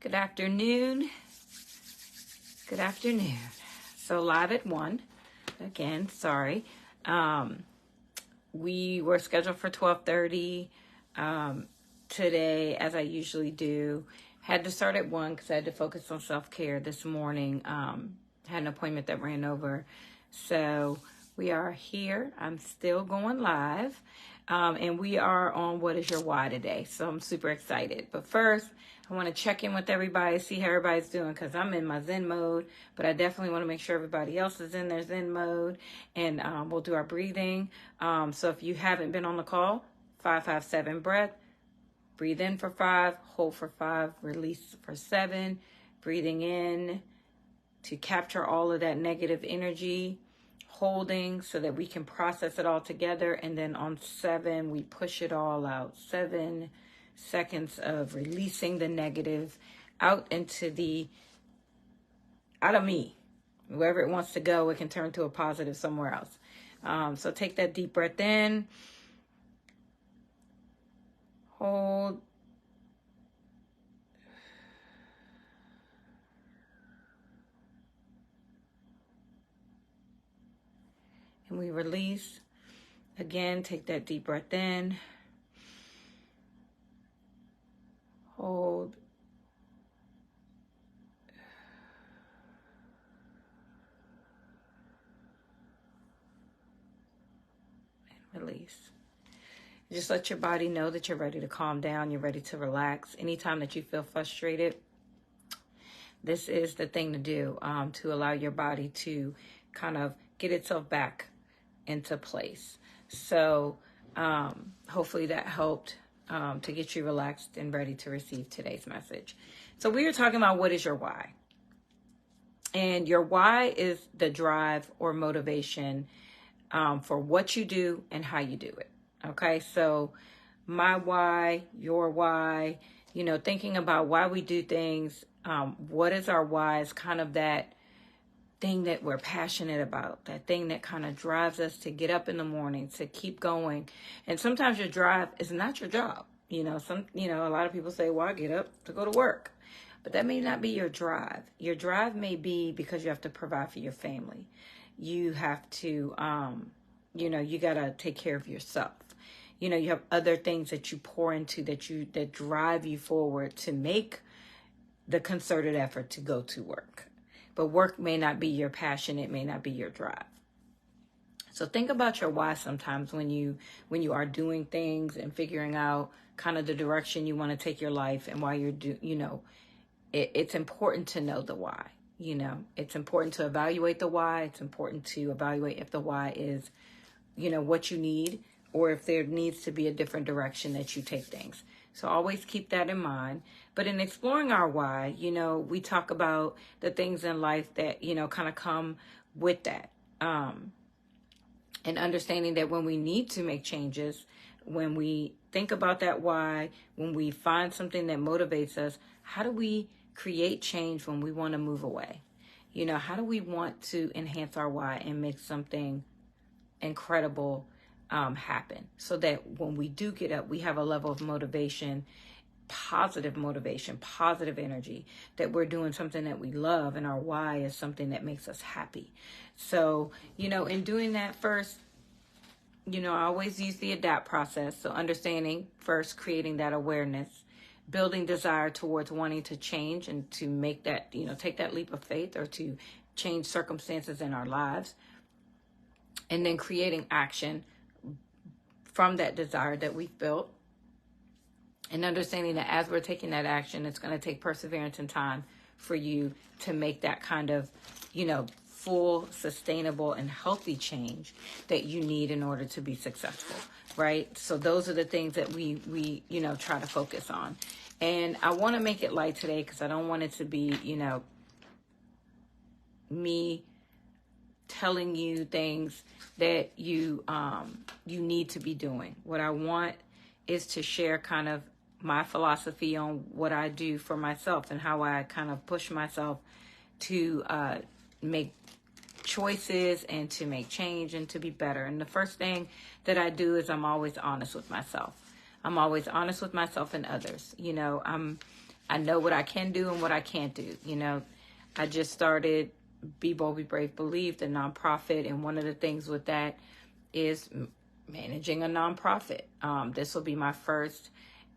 Good afternoon. Good afternoon. So live at 1. Again, sorry. We were scheduled for 12:30 today, as I usually do. Had to start at 1 because I had to focus on self-care this morning. Had an appointment that ran over. So we are here. I'm still going live. And we are on What is Your Why today. So I'm super excited. But first, I want to check in with everybody, see how everybody's doing, because I'm in my Zen mode, but I definitely want to make sure everybody else is in their Zen mode, and we'll do our breathing. So if you haven't been on the call, 5-5-7 breath, breathe in for 5, hold for 5, release for 7, breathing in to capture all of that negative energy, holding so that we can process it all together, and then on 7, we push it all out. 7 seconds of releasing the negative out of me. Wherever it wants to go, it can turn to a positive somewhere else. So take that deep breath in, hold, and we release. Again, take that deep breath in, hold, and release. Just let your body know that you're ready to calm down, you're ready to relax. Anytime that you feel frustrated, this is the thing to do, to allow your body to kind of get itself back into place. So hopefully that helped to get you relaxed and ready to receive today's message. So we are talking about what is your why? And your why is the drive or motivation for what you do and how you do it. Okay, so my why, your why, thinking about why we do things, what is our why is kind of that thing that we're passionate about, that thing that kind of drives us to get up in the morning, to keep going. And sometimes your drive is not your job. A lot of people say, well, I get up to go to work. But that may not be your drive. Your drive may be because you have to provide for your family. You have to, you got to take care of yourself. You have other things that you pour into that drive you forward to make the concerted effort to go to work. But work may not be your passion. It may not be your drive. So think about your why sometimes when you are doing things and figuring out kind of the direction you want to take your life and why it's important to know the why. It's important to evaluate the why. It's important to evaluate if the why is, what you need, or if there needs to be a different direction that you take things. So always keep that in mind. But in exploring our why, we talk about the things in life that, kind of come with that. And understanding that when we need to make changes, when we think about that why, when we find something that motivates us, how do we create change when we want to move away? How do we want to enhance our why and make something incredible happen, so that when we do get up, we have a level of motivation, positive energy, that we're doing something that we love, and our why is something that makes us happy. So, in doing that first, I always use the ADAPT process. So understanding first, creating that awareness, building desire towards wanting to change and to make that, take that leap of faith or to change circumstances in our lives, and then creating action from that desire that we've built, and understanding that as we're taking that action, it's going to take perseverance and time for you to make that kind of, full, sustainable, and healthy change that you need in order to be successful, right? So those are the things that we try to focus on. And I want to make it light today because I don't want it to be, me telling you things that you need to be doing. What I want is to share kind of my philosophy on what I do for myself and how I kind of push myself to make choices and to make change and to be better. And the first thing that I do is I'm always honest with myself. I'm always honest with myself and others. I know what I can do and what I can't do. I just started Be Bold, Be Brave, Believe, the nonprofit. And one of the things with that is managing a nonprofit. This will be my first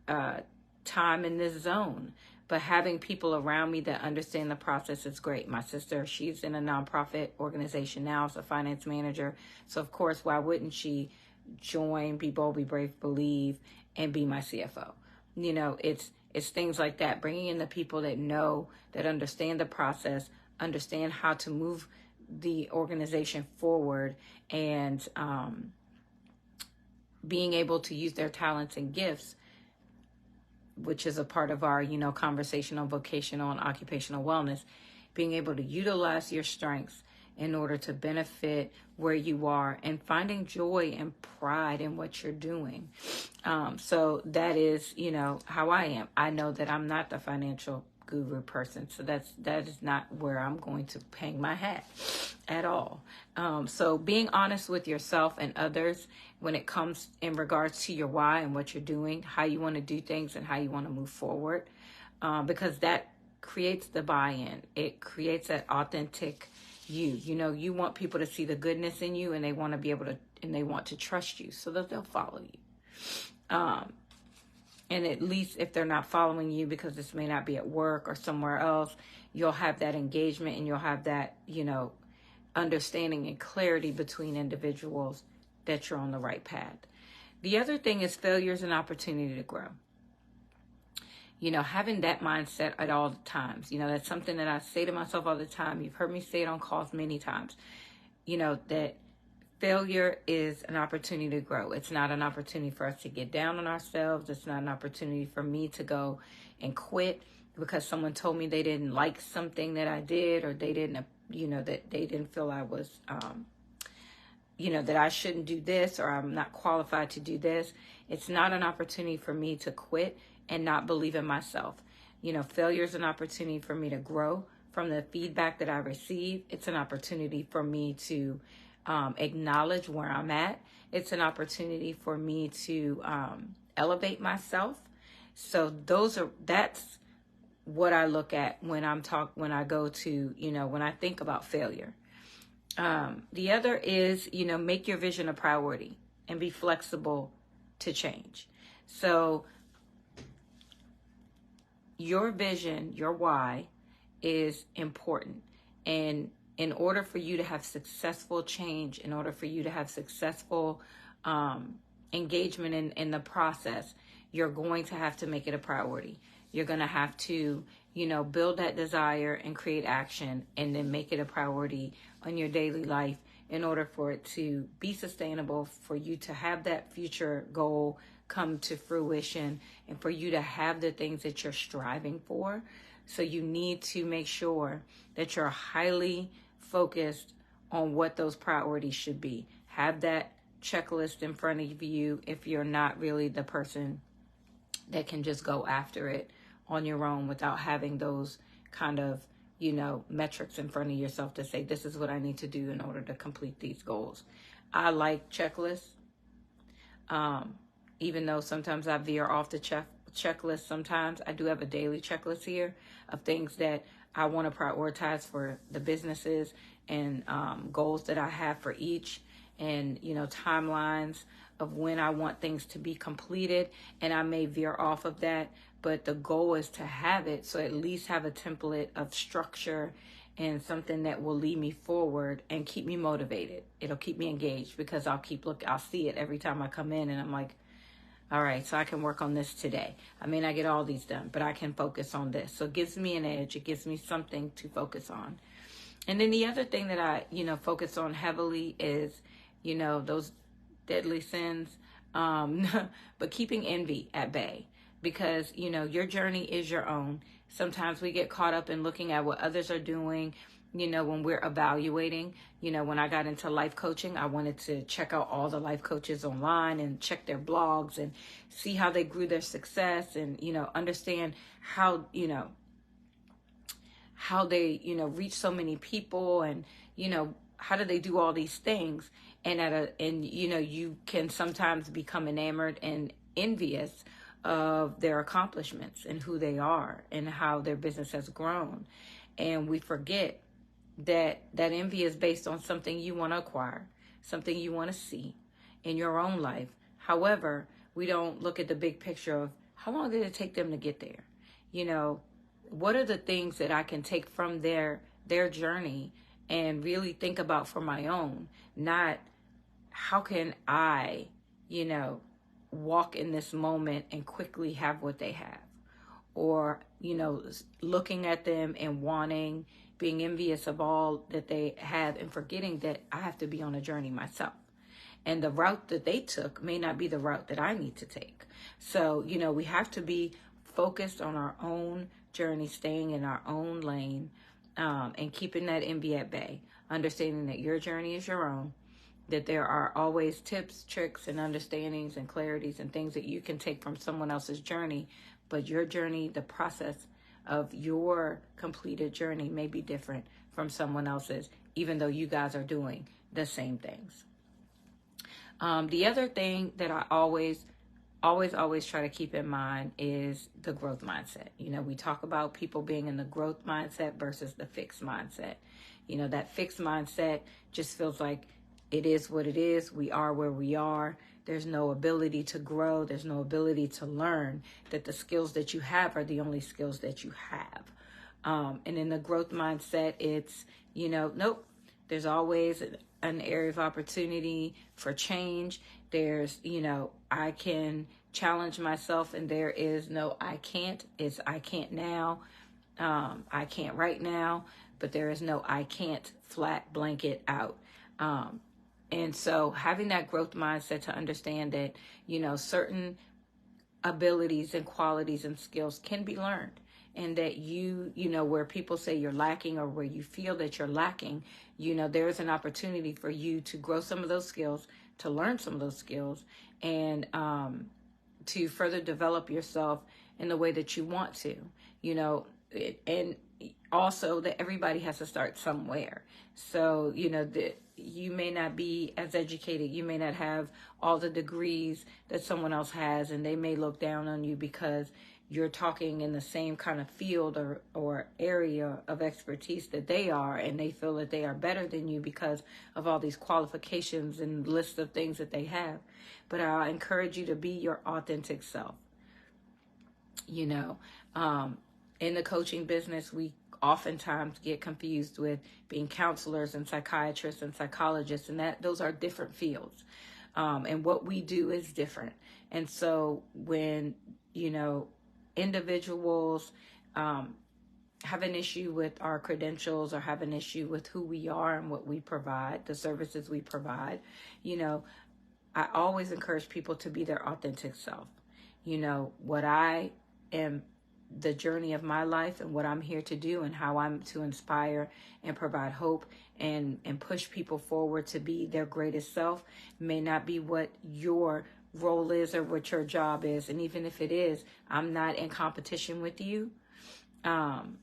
time in this zone. But having people around me that understand the process is great. My sister, she's in a nonprofit organization now as a finance manager. So, of course, why wouldn't she join Be Bold, Be Brave, Believe, and be my CFO? It's things like that, bringing in the people that know, that understand the process, understand how to move the organization forward, and being able to use their talents and gifts, which is a part of our, conversation on vocational and occupational wellness, being able to utilize your strengths in order to benefit where you are and finding joy and pride in what you're doing. So that is, how I am. I know that I'm not the financial guru person, so that is not where I'm going to hang my hat at all. So being honest with yourself and others when it comes in regards to your why and what you're doing, how you want to do things and how you want to move forward, because that creates the buy-in. It creates that authentic you. You want people to see the goodness in you, and they want to be able to, and they want to trust you so that they'll follow you. And at least if they're not following you, because this may not be at work or somewhere else, you'll have that engagement and you'll have that, understanding and clarity between individuals that you're on the right path. The other thing is failure is an opportunity to grow. Having that mindset at all times, that's something that I say to myself all the time. You've heard me say it on calls many times, that failure is an opportunity to grow. It's not an opportunity for us to get down on ourselves. It's not an opportunity for me to go and quit because someone told me they didn't like something that I did, or they didn't, that they didn't feel I was, that I shouldn't do this, or I'm not qualified to do this. It's not an opportunity for me to quit and not believe in myself. Failure is an opportunity for me to grow from the feedback that I receive. It's an opportunity for me to acknowledge where I'm at. It's an opportunity for me to elevate myself. So that's what I look at when when I think about failure. The other is, make your vision a priority and be flexible to change. So your vision, your why, is important. And in order for you to have successful change, in order for you to have successful engagement in the process, you're going to have to make it a priority. You're going to have to, build that desire and create action, and then make it a priority on your daily life in order for it to be sustainable, for you to have that future goal come to fruition, and for you to have the things that you're striving for. So you need to make sure that you're highly focused on what those priorities should be. Have that checklist in front of you if you're not really the person that can just go after it on your own without having those kind of, metrics in front of yourself to say, this is what I need to do in order to complete these goals. I like checklists. Even though sometimes I veer off the checklist, sometimes I do have a daily checklist here of things that I want to prioritize for the businesses, and goals that I have for each, and timelines of when I want things to be completed. And I may veer off of that, but the goal is to have it, so at least have a template of structure and something that will lead me forward and keep me motivated. It'll keep me engaged, because I'll see it every time I come in, and I'm like, all right, so I can work on this today. I may not get all these done, but I can focus on this. So it gives me an edge. It gives me something to focus on. And then the other thing that I, focus on heavily is, those deadly sins, but keeping envy at bay, because, your journey is your own. Sometimes we get caught up in looking at what others are doing, when we're evaluating. When I got into life coaching, I wanted to check out all the life coaches online and check their blogs and see how they grew their success, and, understand how, how they, reach so many people, and, how do they do all these things? And you can sometimes become enamored and envious of their accomplishments and who they are and how their business has grown. And we forget that envy is based on something you want to acquire, something you want to see in your own life. However, we don't look at the big picture of how long did it take them to get there? You know, what are the things that I can take from their journey and really think about for my own, not how can I, walk in this moment and quickly have what they have, or, looking at them and wanting, being envious of all that they have and forgetting that I have to be on a journey myself. And the route that they took may not be the route that I need to take. So, we have to be focused on our own journey, staying in our own lane, and keeping that envy at bay, understanding that your journey is your own, that there are always tips, tricks, and understandings and clarities and things that you can take from someone else's journey, but your journey, the process of your completed journey may be different from someone else's, even though you guys are doing the same things. The other thing that I always try to keep in mind is the growth mindset. We talk about people being in the growth mindset versus the fixed mindset. That fixed mindset just feels like it is what it is. We are where we are. There's no ability to grow. There's no ability to learn, that the skills that you have are the only skills that you have. And in the growth mindset, it's, nope, there's always an area of opportunity for change. There's, I can challenge myself, and there is no I can't. It's I can't now. I can't right now, but there is no I can't, flat blanket out. And so having that growth mindset to understand that, certain abilities and qualities and skills can be learned, and that where people say you're lacking or where you feel that you're lacking, there's an opportunity for you to grow some of those skills, to learn some of those skills, and to further develop yourself in the way that you want to, and also that everybody has to start somewhere. So, you may not be as educated. You may not have all the degrees that someone else has, and they may look down on you because you're talking in the same kind of field or area of expertise that they are, and they feel that they are better than you because of all these qualifications and lists of things that they have. But I encourage you to be your authentic self. In the coaching business, we oftentimes get confused with being counselors and psychiatrists and psychologists, and that those are different fields. And what we do is different. And so when, individuals have an issue with our credentials or have an issue with who we are and what we provide, the services we provide, I always encourage people to be their authentic self. What I am, the journey of my life and what I'm here to do and how I'm to inspire and provide hope and push people forward to be their greatest self may not be what your role is or what your job is. And even if it is, I'm not in competition with you. I'm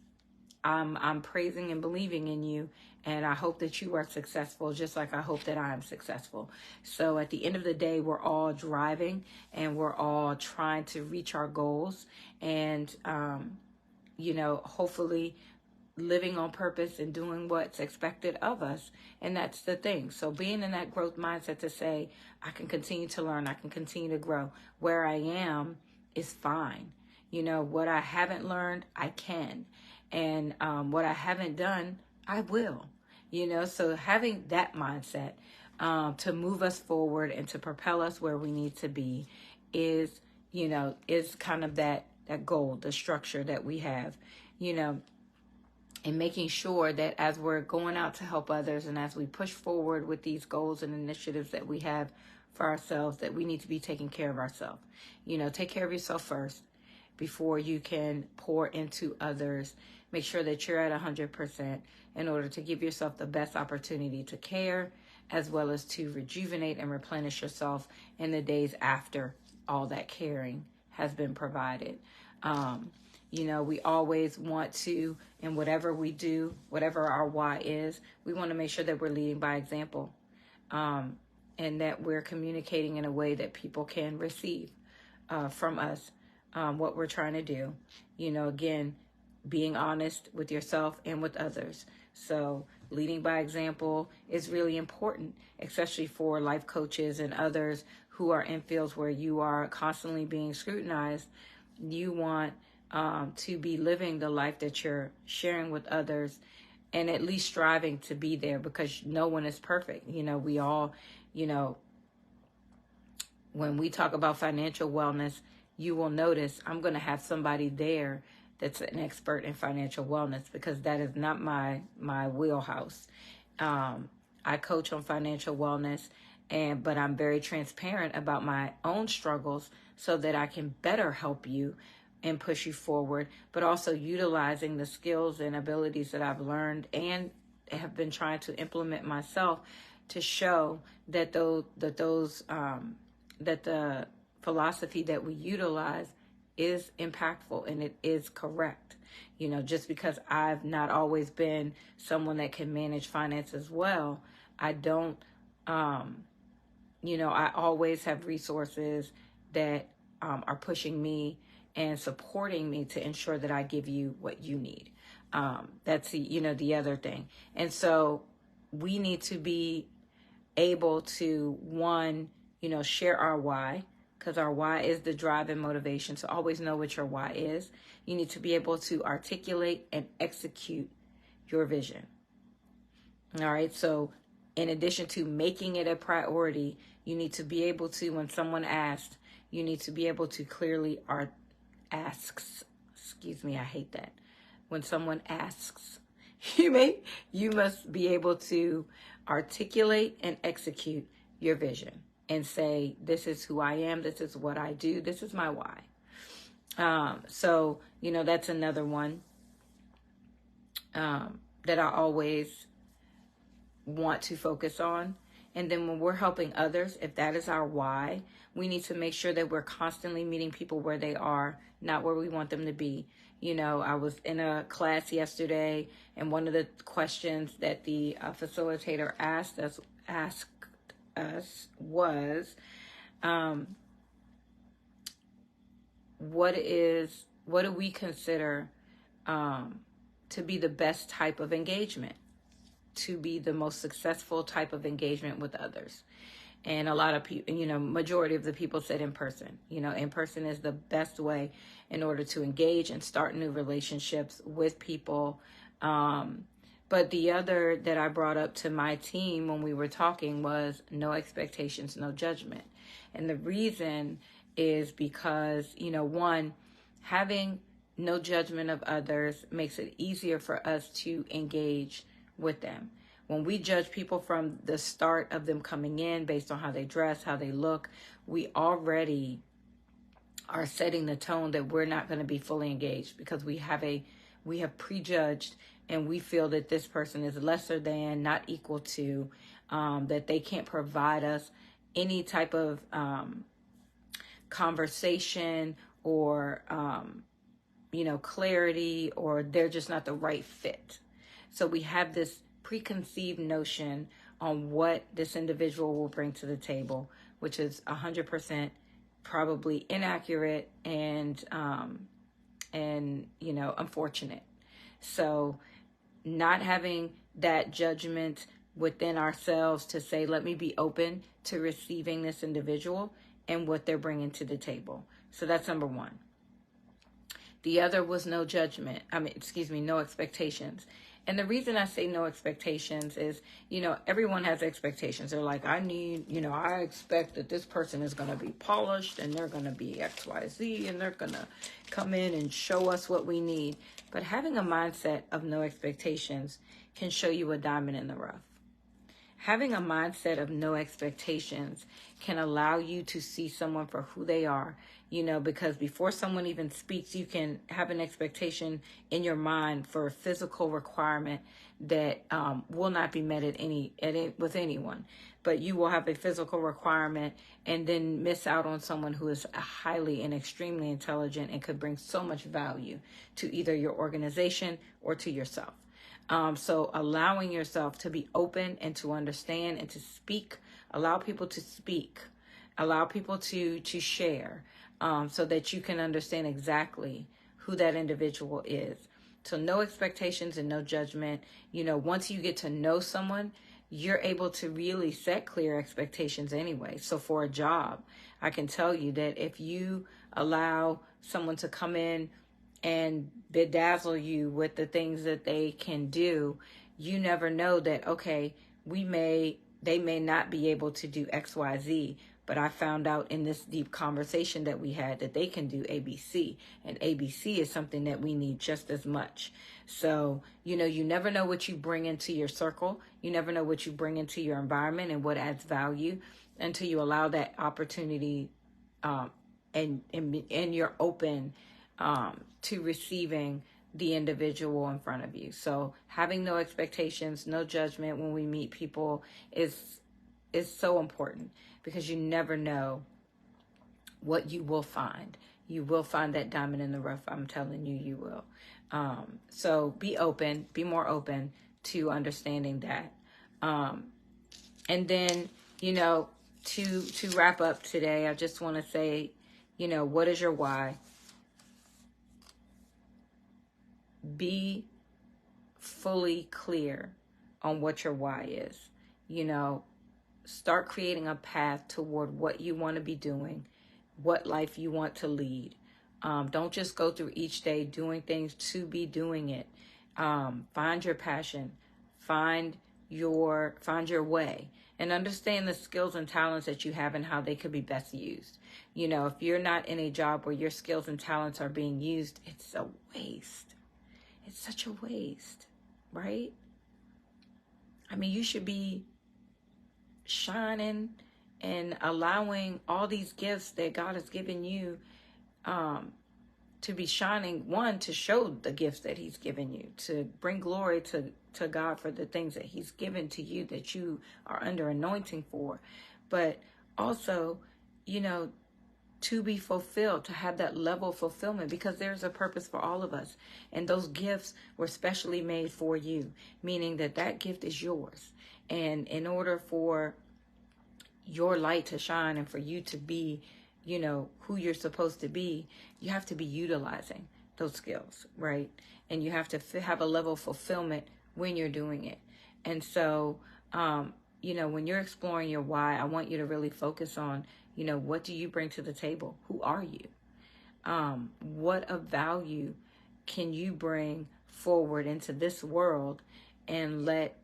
praising and believing in you, and I hope that you are successful just like I hope that I am successful. So at the end of the day, we're all driving and we're all trying to reach our goals, and hopefully living on purpose and doing what's expected of us. And that's the thing. So being in that growth mindset to say, I can continue to learn, I can continue to grow. Where I am is fine. What I haven't learned, I can. And what I haven't done, I will. So having that mindset to move us forward and to propel us where we need to be is kind of that goal, the structure that we have, and making sure that as we're going out to help others and as we push forward with these goals and initiatives that we have for ourselves, that we need to be taking care of ourselves. Take care of yourself first before you can pour into others. Make sure that you're at 100% in order to give yourself the best opportunity to care, as well as to rejuvenate and replenish yourself in the days after all that caring has been provided. We always want to, in whatever we do, whatever our why is, we want to make sure that we're leading by example, and that we're communicating in a way that people can receive from us what we're trying to do. Again, being honest with yourself and with others. So leading by example is really important, especially for life coaches and others who are in fields where you are constantly being scrutinized. You want to be living the life that you're sharing with others, and at least striving to be there, because no one is perfect. We all, when we talk about financial wellness, you will notice I'm going to have somebody there that's an expert in financial wellness, because that is not my wheelhouse. I coach on financial wellness, but I'm very transparent about my own struggles so that I can better help you and push you forward, but also utilizing the skills and abilities that I've learned and have been trying to implement myself to show that that the philosophy that we utilize is impactful and it is correct. Just because I've not always been someone that can manage finances well, I don't, I always have resources that are pushing me and supporting me to ensure that I give you what you need. That's the other thing. And so we need to be able to, one, share our why, because our why is the drive and motivation. So always know what your why is. You need to be able to articulate and execute your vision. All right. So in addition to making it a priority, you need to be able to, when someone asks, you need to be able to clearly When someone asks, you must be able to articulate and execute your vision and say, this is who I am, this is what I do, this is my why. So that's another one that I always want to focus on. And then when we're helping others, if that is our why, we need to make sure that we're constantly meeting people where they are, not where we want them to be. I was in a class yesterday, and one of the questions that the facilitator asked us was, what do we consider to be the best type of engagement, to be the most successful type of engagement with others? And a lot of people, majority of the people said in person. In person is the best way in order to engage and start new relationships with people. But the other that I brought up to my team when we were talking was no expectations, no judgment. And the reason is because, one, having no judgment of others makes it easier for us to engage with them. When we judge people from the start of them coming in based on how they dress, how they look, we already are setting the tone that we're not going to be fully engaged, because we have prejudged and we feel that this person is lesser than, not equal to, that they can't provide us any type of conversation or, clarity, or they're just not the right fit. So we have this preconceived notion on what this individual will bring to the table, which is 100% probably inaccurate and unfortunate. So not having that judgment within ourselves to say, let me be open to receiving this individual and what they're bringing to the table. So that's number one. The other was no expectations. And the reason I say no expectations is, everyone has expectations. They're like, I expect that this person is going to be polished and they're going to be XYZ and they're going to come in and show us what we need. But having a mindset of no expectations can show you a diamond in the rough. Having a mindset of no expectations can allow you to see someone for who they are, because before someone even speaks, you can have an expectation in your mind for a physical requirement that will not be met with anyone. But you will have a physical requirement and then miss out on someone who is highly and extremely intelligent and could bring so much value to either your organization or to yourself. So allowing yourself to be open and to understand and to speak, allow people to speak, allow people to share, so that you can understand exactly who that individual is. So no expectations and no judgment. Once you get to know someone, you're able to really set clear expectations anyway. So for a job, I can tell you that if you allow someone to come in and bedazzle you with the things that they can do, you never know that, okay, they may not be able to do XYZ, but I found out in this deep conversation that we had that they can do ABC, and ABC is something that we need just as much. So, you never know what you bring into your circle. You never know what you bring into your environment and what adds value until you allow that opportunity, and you're open to receiving the individual in front of you. So having no expectations, no judgment when we meet people is so important, because you never know what you will find. You will find that diamond in the rough. I'm telling you, you will. So be open, be more open to understanding that. And then, to wrap up today, I just want to say, what is your why? Be fully clear on what your why is. Start creating a path toward what you want to be doing, what life you want to lead. Don't just go through each day doing things to be doing it. Find your passion, find your way, and understand the skills and talents that you have and how they could be best used. If you're not in a job where your skills and talents are being used, it's a waste. It's such a waste, right? I mean, you should be shining and allowing all these gifts that God has given you to be shining, one, to show the gifts that he's given you, to bring glory to God for the things that he's given to you that you are under anointing for, but also, to be fulfilled, to have that level of fulfillment, because there's a purpose for all of us. And those gifts were specially made for you, meaning that gift is yours. And in order for your light to shine and for you to be, who you're supposed to be, you have to be utilizing those skills, right? And you have to have a level of fulfillment when you're doing it. And so, when you're exploring your why, I want you to really focus on, what do you bring to the table? Who are you? What of value can you bring forward into this world and let,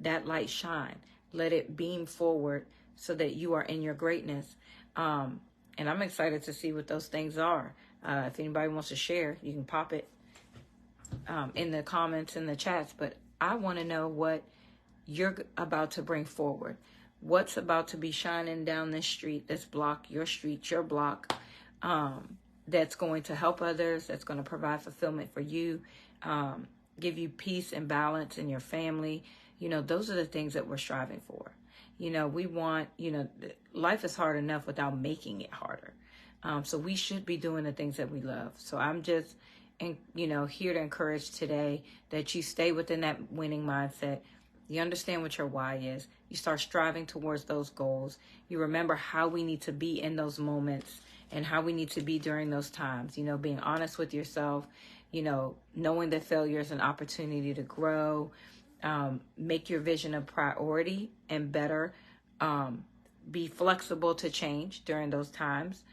that light shine? Let it beam forward so that you are in your greatness. And I'm excited to see what those things are. If anybody wants to share, you can pop it in the comments, in the chats. But I want to know what you're about to bring forward. What's about to be shining down this street, this block, your street, your block, that's going to help others, that's going to provide fulfillment for you, give you peace and balance in your family. Those are the things that we're striving for. We want, life is hard enough without making it harder. So we should be doing the things that we love. So I'm just, here to encourage today that you stay within that winning mindset. You understand what your why is. You start striving towards those goals. You remember how we need to be in those moments and how we need to be during those times. Being honest with yourself, knowing that failure is an opportunity to grow. Make your vision a priority and better. Be flexible to change during those times.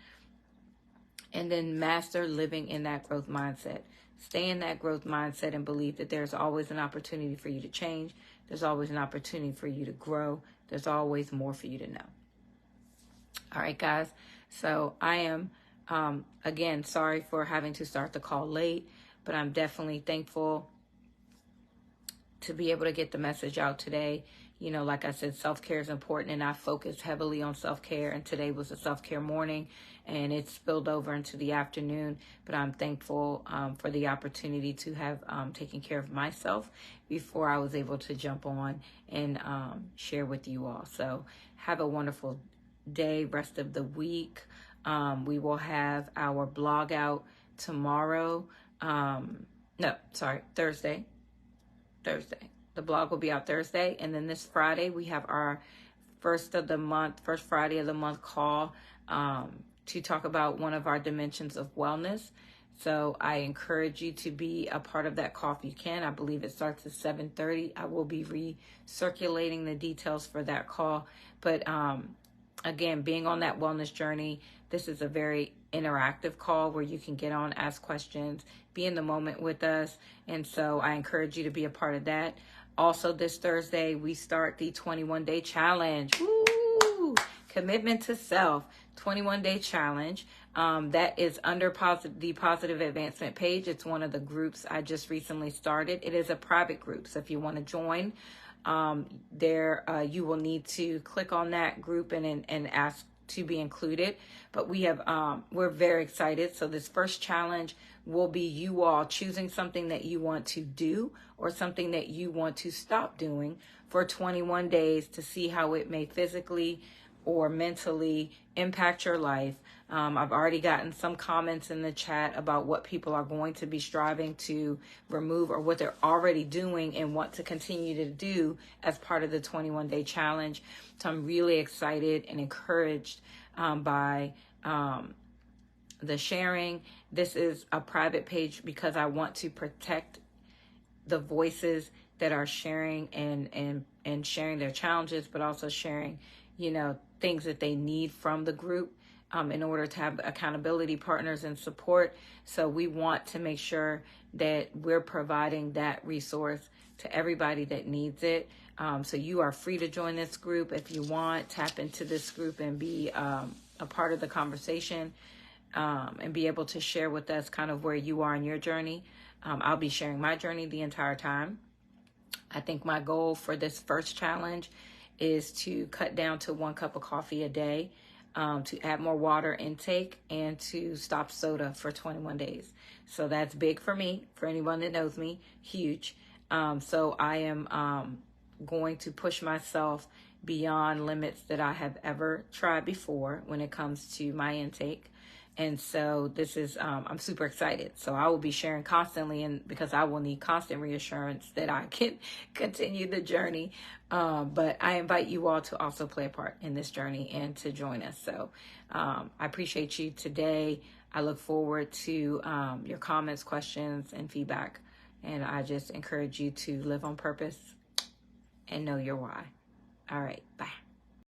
And then master living in that growth mindset. Stay in that growth mindset and believe that there's always an opportunity for you to change. There's always an opportunity for you to grow. There's always more for you to know. All right, guys. So I am, again, sorry for having to start the call late, but I'm definitely thankful to be able to get the message out today. Like I said, self-care is important, and I focus heavily on self-care, and today was a self-care morning, and it spilled over into the afternoon, but I'm thankful for the opportunity to have taken care of myself before I was able to jump on and share with you all. So have a wonderful day, rest of the week. We will have our blog out tomorrow. Thursday. The blog will be out Thursday. And then this Friday, we have our first Friday of the month call. to talk about one of our dimensions of wellness. So I encourage you to be a part of that call if you can. I believe it starts at 7:30. I will be recirculating the details for that call. But again, being on that wellness journey, this is a very interactive call where you can get on, ask questions, be in the moment with us. And so I encourage you to be a part of that. Also, this Thursday, we start the 21-day challenge. Woo! Commitment to Self 21-day challenge. That is under the Positive Advancement page. It's one of the groups I just recently started. It is a private group. So if you want to join, you will need to click on that group and ask to be included. But we're very excited. So this first challenge will be you all choosing something that you want to do or something that you want to stop doing for 21 days to see how it may physically or mentally impact your life. I've already gotten some comments in the chat about what people are going to be striving to remove or what they're already doing and want to continue to do as part of the 21-day challenge. So I'm really excited and encouraged by the sharing. This is a private page because I want to protect the voices that are sharing and sharing their challenges, but also sharing, things that they need from the group in order to have accountability partners and support. So we want to make sure that we're providing that resource to everybody that needs it. So you are free to join this group if you want. Tap into this group and be a part of the conversation and be able to share with us kind of where you are in your journey. I'll be sharing my journey the entire time. I think my goal for this first challenge is to cut down to 1 cup of coffee a day, to add more water intake, and to stop soda for 21 days. So that's big for me, for anyone that knows me, huge. So I am going to push myself beyond limits that I have ever tried before when it comes to my intake. And so this is, I'm super excited. So I will be sharing constantly, and because I will need constant reassurance that I can continue the journey. But I invite you all to also play a part in this journey and to join us. So I appreciate you today. I look forward to your comments, questions, and feedback. And I just encourage you to live on purpose and know your why. All right. Bye.